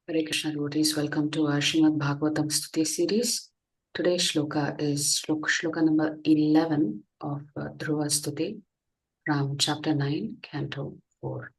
Hare Krishna devotees, welcome to our Srimad Bhagavatam Stutis series. Today's shloka is shloka number 11 of Dhruva Stuti from chapter 9, canto 4.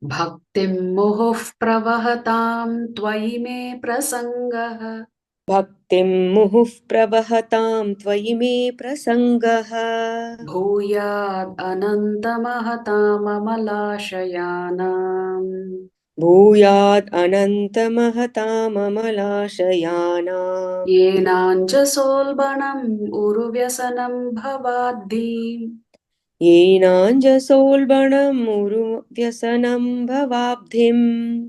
Bhaktim muhuh pravahatam tvayi me prasangah. Bhaktim muhuh pravahatam tvayi me prasangah. Bhuyad anantamahatam amalashayanam. Bhuyad anantamahatam amalashayanam. Yenanjasolbanam uruvyasanam bhavaddi. Yenanjasolbanam uruvyasanam bhavabdhim.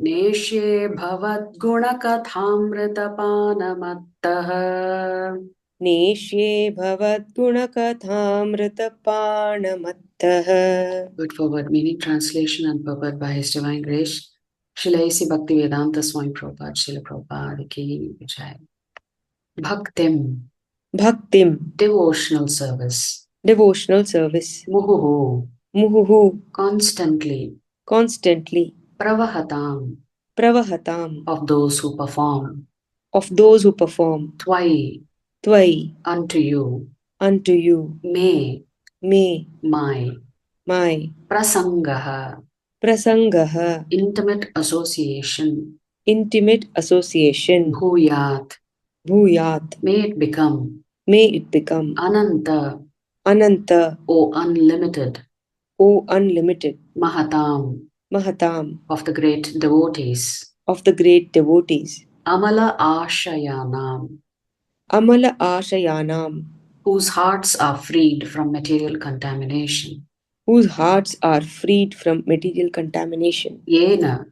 Neshye bhavatgunakathamritapanamattah. Neshye bhavatgunakathamritapanamattah. Word for word meaning, translation and purport by His Divine Grace, Srila A.C. Bhaktivedanta Swami Prabhupada, Srila Prabhupada Ki Jai. Bhaktim, Bhaktim, devotional service. devotional service. Muhuhu, Muhuhu, constantly. constantly. Pravahatam, Pravahatam, of those who perform. of those who perform. Twai, Tvai, unto you. unto you. Me, Me, my. my. Prasangaha, Prasangaha, intimate association. intimate association. Bhuyat, Bhuyat, may it become. may it become. Ananta, Ananta, O unlimited. O unlimited. Mahatam, Mahatam, of the great devotees. of the great devotees. Amala Ashayanam, Amala Ashayanam, whose hearts are freed from material contamination. whose hearts are freed from material contamination. Yena,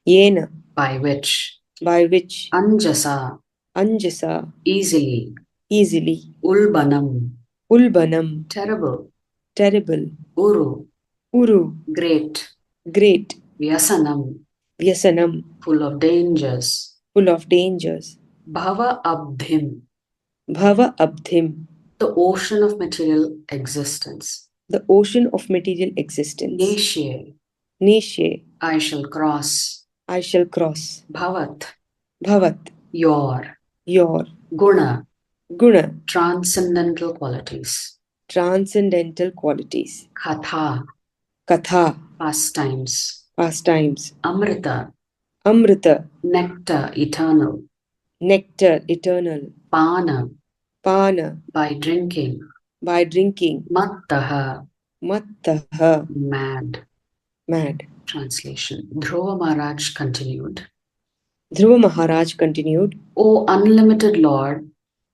Yena, by which. by which. Anjasa, Anjasa, easily. easily. Ulbanam, Ulbanam, terrible. terrible. Uru, Uru, great. great. Vyasanam, Vyasanam, full of dangers. full of dangers. Bhava Abdhim, Bhava Abdhim, the ocean of material existence. the ocean of material existence. Neshye, Neshye, I shall cross. I shall cross. Bhavat, Bhavat, your. your. Guna, Guna, transcendental qualities. transcendental qualities. Katha, Katha, pastimes. pastimes. Amrita, Amrita, nectar eternal. nectar eternal. Pana, Pana, by drinking. by drinking. Mattaha, Mattaha, mad. mad. Translation. Dhruva Maharaj continued. Dhruva Maharaj continued, O unlimited Lord,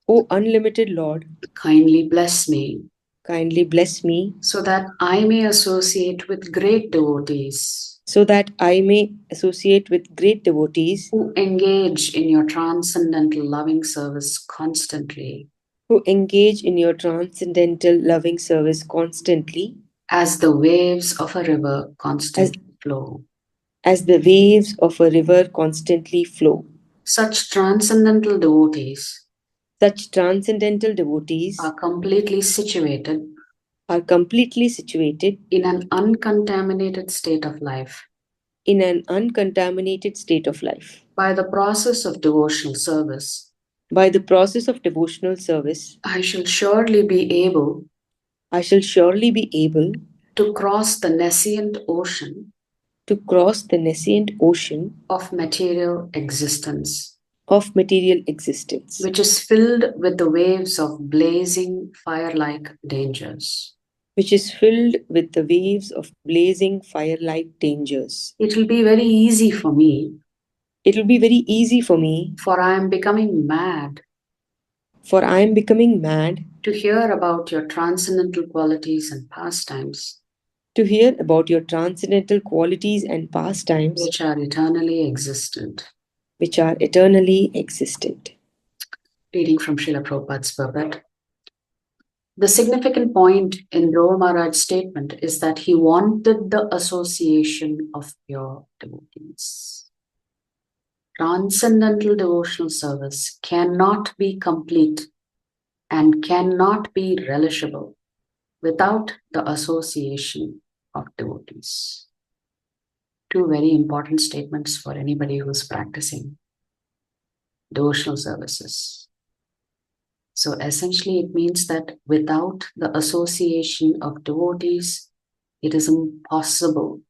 O unlimited Lord, kindly bless me, kindly bless me, so that I may associate with great devotees, so that I may associate with great devotees who engage in your transcendental loving service constantly, who engage in your transcendental loving service constantly, as the waves of a river constantly flow. as the waves of a river constantly flow. Such transcendental devotees Such transcendental devotees are completely situated in in an uncontaminated state of life in an uncontaminated state of life. by the process of devotional service. By the process of devotional service, I shall surely be able to cross the nascent ocean to cross the nascent ocean of material existence, of material existence, which is filled with the waves of blazing fire-like dangers. which is filled with the waves of blazing fire-like dangers. It will be very easy for me, It will be very easy for me, for I am becoming mad, to hear about your transcendental qualities and pastimes, to hear about your transcendental qualities and pastimes, which are eternally existent. Reading from Srila Prabhupada's purport. The significant point in Dhruva Maharaj's statement is that he wanted the association of pure devotees. Transcendental devotional service cannot be complete and cannot be relishable without the association of devotees. two very important statements for anybody who's practicing devotional services. So essentially, it means that without the association of devotees, it is impossible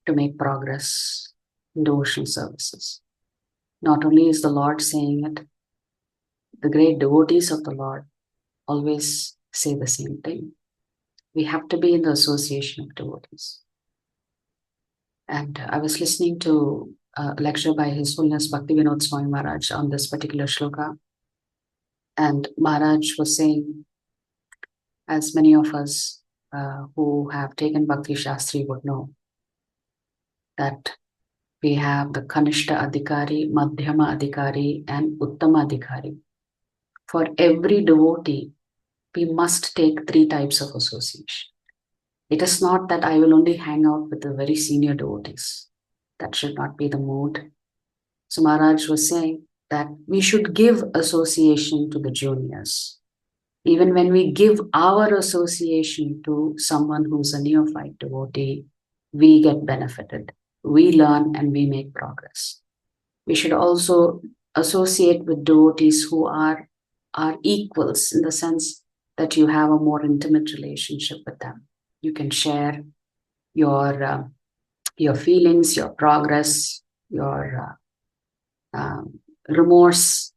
to make progress in devotional services. Not only is the Lord saying it, the great devotees of the Lord always say the same thing. We have to be in the association of devotees. And I was listening to a lecture by His Holiness Bhaktivinoda Swami Maharaj on this particular shloka. And Maharaj was saying, as many of us who have taken Bhakti Shastri would know, that we have the Kanishta Adhikari, Madhyama Adhikari, and Uttama Adhikari. For every devotee, we must take three types of association. It is not that I will only hang out with the very senior devotees. That should not be the mood. So Maharaj was saying that we should give association to the juniors. Even when we give our association to someone who's a neophyte devotee, we get benefited. We learn and we make progress. We should also associate with devotees who are equals, in the sense that you have a more intimate relationship with them. You can share your feelings, your progress, your remorse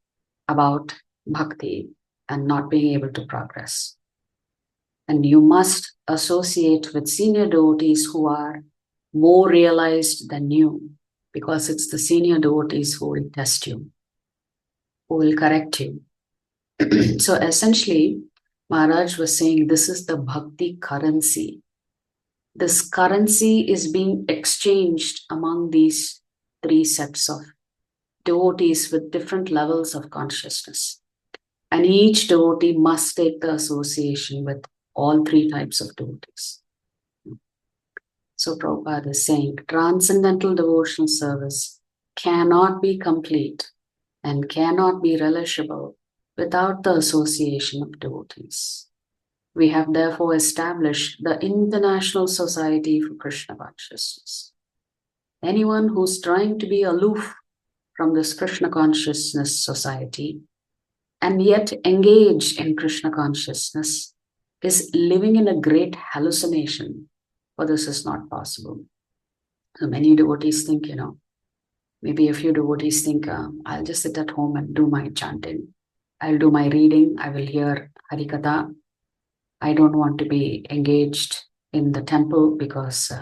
about bhakti and not being able to progress. And you must associate with senior devotees who are more realized than you, because it's the senior devotees who will test you, who will correct you. So essentially, Maharaj was saying this is the bhakti currency. This currency is being exchanged among these three sets of devotees with different levels of consciousness. And each devotee must take the association with all three types of devotees. So Prabhupada is saying transcendental devotional service cannot be complete and cannot be relishable without the association of devotees. We have therefore established the International Society for Krishna Consciousness. Anyone who's trying to be aloof from this Krishna Consciousness Society and yet engage in Krishna consciousness is living in a great hallucination, for this is not possible. So many devotees think, maybe a few devotees think, I'll just sit at home and do my chanting. I'll do my reading. I will hear Harikatha. I don't want to be engaged in the temple because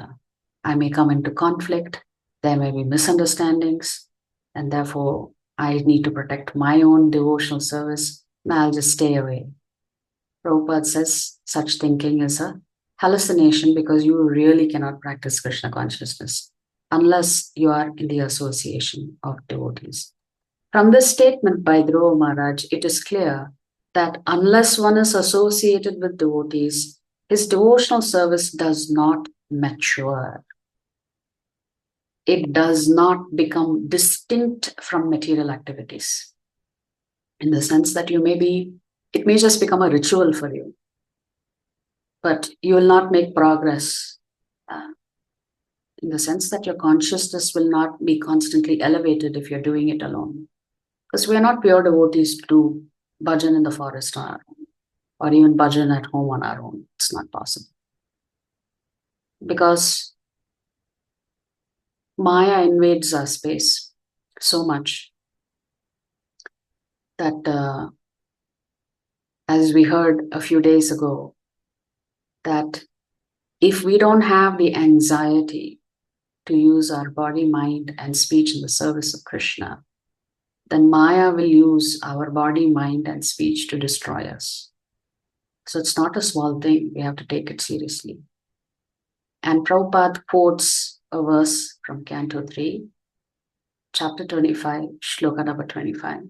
I may come into conflict. There may be misunderstandings, and therefore I need to protect my own devotional service, and I'll just stay away. Prabhupada says such thinking is a hallucination, because you really cannot practice Krishna consciousness unless you are in the association of devotees. From this statement by Dhruva Maharaj, it is clear that unless one is associated with devotees, his devotional service does not mature. It does not become distinct from material activities, in the sense that it may just become a ritual for you, but you will not make progress, in the sense that your consciousness will not be constantly elevated if you're doing it alone. Because we are not pure devotees to do bhajan in the forest on our own, or even bhajan at home on our own. It's not possible. Because Maya invades our space so much that, as we heard a few days ago, that if we don't have the anxiety to use our body, mind, and speech in the service of Krishna, then Maya will use our body, mind, and speech to destroy us. So it's not a small thing. We have to take it seriously. And Prabhupada quotes a verse from Canto 3, chapter 25, shloka number 25.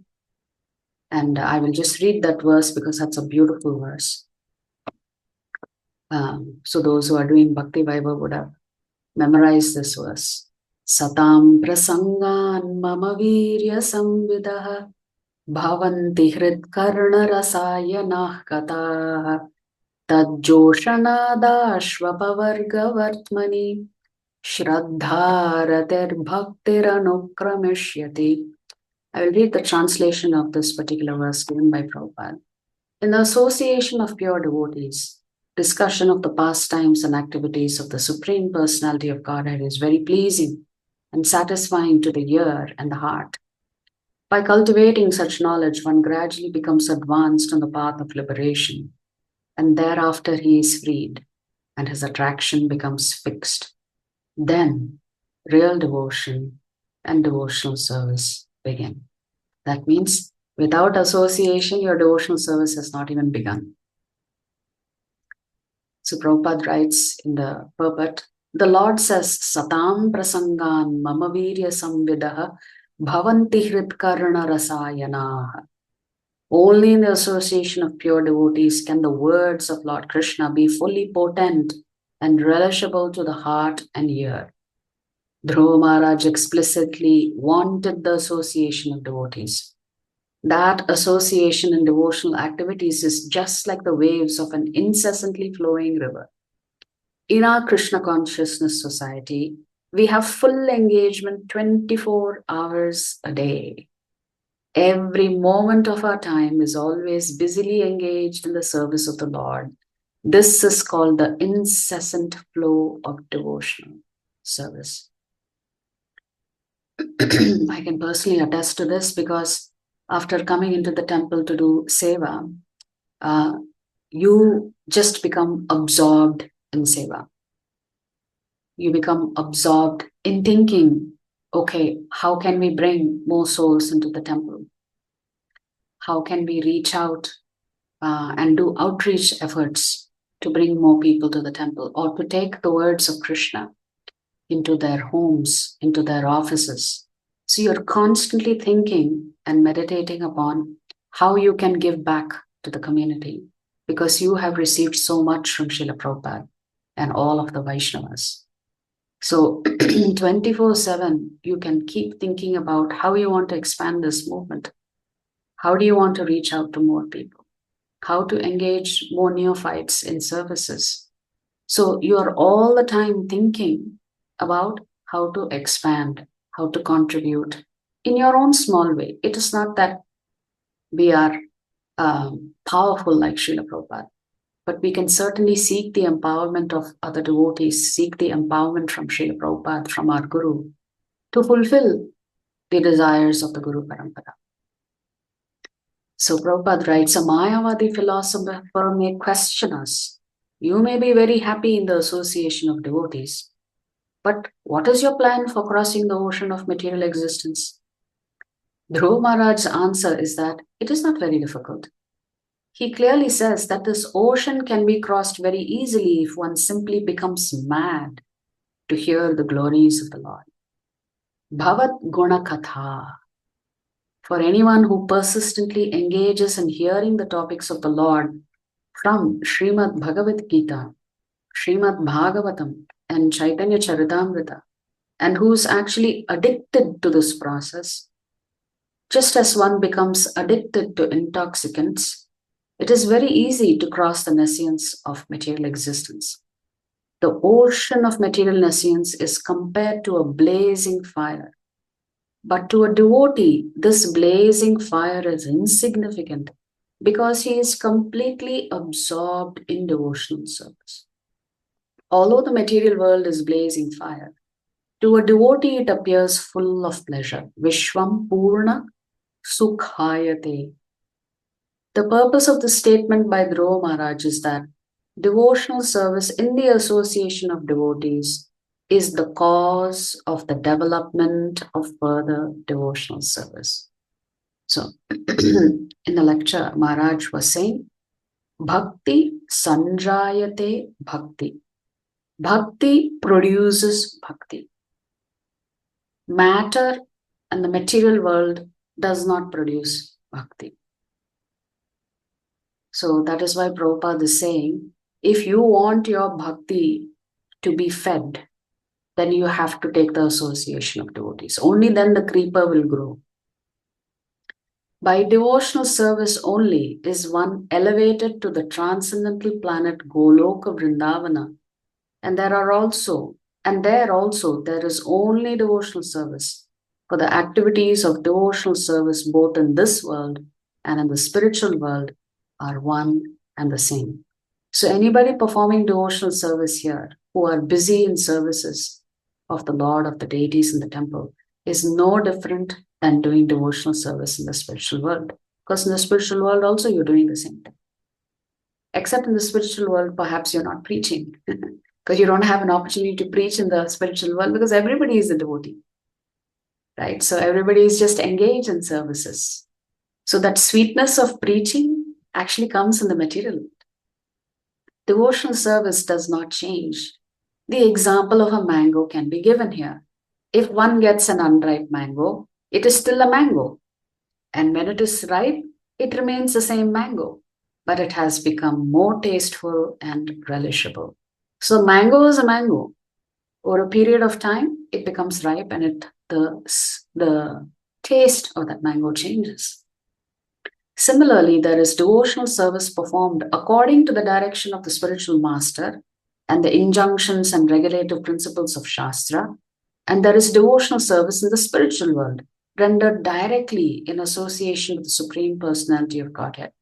And I will just read that verse because that's a beautiful verse. So those who are doing Bhakti Vaibhav would have memorized this verse. Satam prasangan mama virya samvidah bhavanti hrit karna rasayanah katah tadjoshanadashvapavarga vartmani Shraddharatir bhaktiranukrameshyati. I will read the translation of this particular verse given by Prabhupada. In the association of pure devotees, discussion of the pastimes and activities of the Supreme Personality of Godhead is very pleasing and satisfying to the ear and the heart. By cultivating such knowledge, one gradually becomes advanced on the path of liberation, and thereafter he is freed, and his attraction becomes fixed. Then real devotion and devotional service begin. That means without association, your devotional service has not even begun. So Prabhupada writes in the purport, the Lord says, Satam prasangan mama virya samvidaha bhavanti hritkarna rasayanaha. Only in the association of pure devotees can the words of Lord Krishna be fully potent and relishable to the heart and ear. Dhruva Maharaj explicitly wanted the association of devotees. That association in devotional activities is just like the waves of an incessantly flowing river. In our Krishna Consciousness Society, we have full engagement 24 hours a day. Every moment of our time is always busily engaged in the service of the Lord. This is called the incessant flow of devotional service. I can personally attest to this because after coming into the temple to do seva, you just become absorbed in seva. You become absorbed in thinking, okay, how can we bring more souls into the temple? How can we reach out and do outreach efforts to bring more people to the temple, or to take the words of Krishna into their homes, into their offices? So you're constantly thinking and meditating upon how you can give back to the community, because you have received so much from Srila Prabhupada and all of the Vaishnavas. So 24/7, you can keep thinking about how you want to expand this movement. How do you want to reach out to more people? How to engage more neophytes in services? So you are all the time thinking about how to expand, how to contribute in your own small way. It is not that we are powerful like Srila Prabhupada, but we can certainly seek the empowerment of other devotees, seek the empowerment from Srila Prabhupada, from our Guru, to fulfill the desires of the Guru Parampara. So Prabhupada writes, a Mayavadi philosopher may question us. You may be very happy in the association of devotees, but what is your plan for crossing the ocean of material existence? Dhruva Maharaj's answer is that it is not very difficult. He clearly says that this ocean can be crossed very easily if one simply becomes mad to hear the glories of the Lord. Bhavat Guna Katha. For anyone who persistently engages in hearing the topics of the Lord from Srimad Bhagavatam, Srimad Bhagavatam, and Chaitanya Charitamrita, and who's actually addicted to this process, just as one becomes addicted to intoxicants, it is very easy to cross the nescience of material existence. The ocean of material nescience is compared to a blazing fire. But to a devotee, this blazing fire is insignificant because he is completely absorbed in devotional service. Although the material world is blazing fire, to a devotee it appears full of pleasure. Vishwam Purna Sukhayate. The purpose of this statement by Dhruva Maharaj is that devotional service in the association of devotees is the cause of the development of further devotional service. So, in the lecture, Maharaj was saying, Bhakti sanjayate bhakti. Bhakti produces bhakti. Matter and the material world does not produce bhakti. So that is why Prabhupada is saying, if you want your bhakti to be fed, then you have to take the association of devotees. Only then the creeper will grow. By devotional service only is one elevated to the transcendental planet Goloka Vrindavana. And there are also And there also, there is only devotional service. For the activities of devotional service, both in this world and in the spiritual world, are one and the same. So anybody performing devotional service here, who are busy in services of the Lord, of the deities in the temple, is no different than doing devotional service in the spiritual world. Because in the spiritual world also, you're doing the same thing. Except in the spiritual world, perhaps you're not preaching. Because you don't have an opportunity to preach in the spiritual world because everybody is a devotee, right? So everybody is just engaged in services. So that sweetness of preaching actually comes in the material. Devotional service does not change. The example of a mango can be given here. If one gets an unripe mango, it is still a mango. And when it is ripe, it remains the same mango, but it has become more tasteful and relishable. So mango is a mango. Over a period of time, it becomes ripe and the taste of that mango changes. Similarly, there is devotional service performed according to the direction of the spiritual master and the injunctions and regulative principles of Shastra. And there is devotional service in the spiritual world, rendered directly in association with the Supreme Personality of Godhead.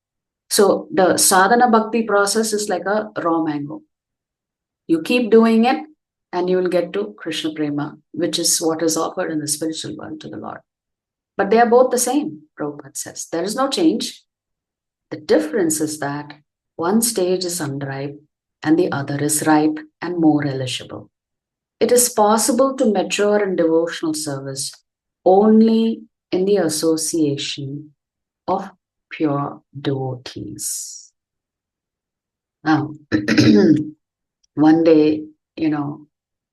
So the sadhana bhakti process is like a raw mango. You keep doing it, and you will get to Krishna Prema, which is what is offered in the spiritual world to the Lord. But they are both the same, Prabhupada says. There is no change. The difference is that one stage is unripe and the other is ripe and more relishable. It is possible to mature in devotional service only in the association of pure devotees. Now, one day,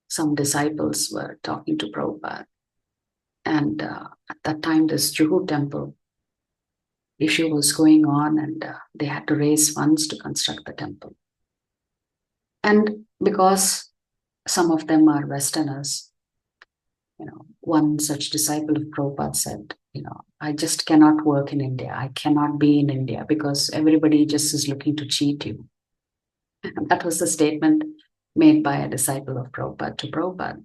some disciples were talking to Prabhupada. And at that time, this Juhu temple issue was going on, and they had to raise funds to construct the temple. And because some of them are Westerners, one such disciple of Prabhupada said, I just cannot work in India. I cannot be in India because everybody just is looking to cheat you. And that was the statement made by a disciple of Prabhupada to Prabhupada.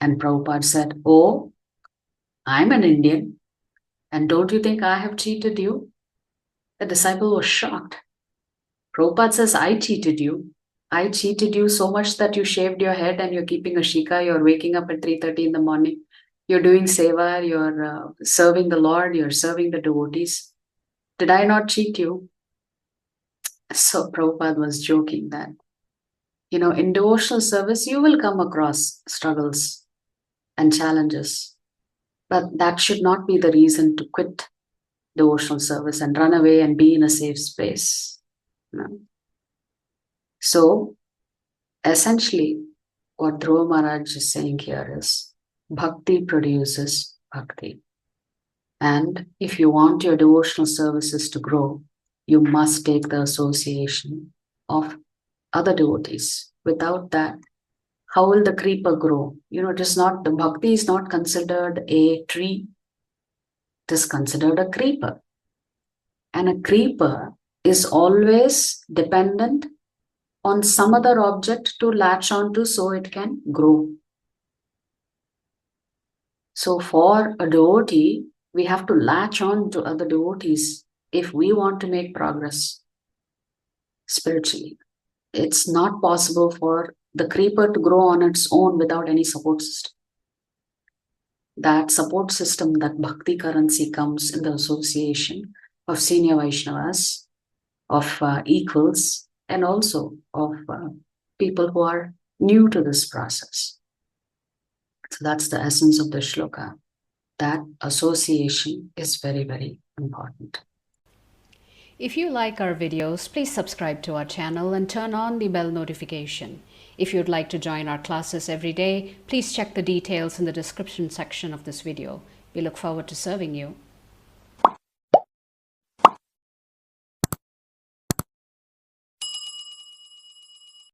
And Prabhupada said, oh, I'm an Indian, and don't you think I have cheated you? The disciple was shocked. Prabhupada says, I cheated you. I cheated you so much that you shaved your head and you're keeping a shika, you're waking up at 3:30 in the morning, you're doing seva, you're serving the Lord, you're serving the devotees. Did I not cheat you? So Prabhupada was joking that, in devotional service, you will come across struggles and challenges, but that should not be the reason to quit devotional service and run away and be in a safe space. So essentially, what Dhruva Maharaj is saying here is bhakti produces bhakti. And if you want your devotional services to grow, you must take the association of other devotees. Without that, how will the creeper grow? The bhakti is not considered a tree. It is considered a creeper. And a creeper is always dependent on some other object to latch onto so it can grow. So for a devotee, we have to latch on to other devotees if we want to make progress spiritually. It's not possible for the creeper to grow on its own without any support system. That support system, that bhakti currency, comes in the association of senior Vaishnavas, of equals, and also of people who are new to this process. So that's the essence of the shloka. That association is very, very important. If you like our videos, please subscribe to our channel and turn on the bell notification. If you'd like to join our classes every day, please check the details in the description section of this video. We look forward to serving you.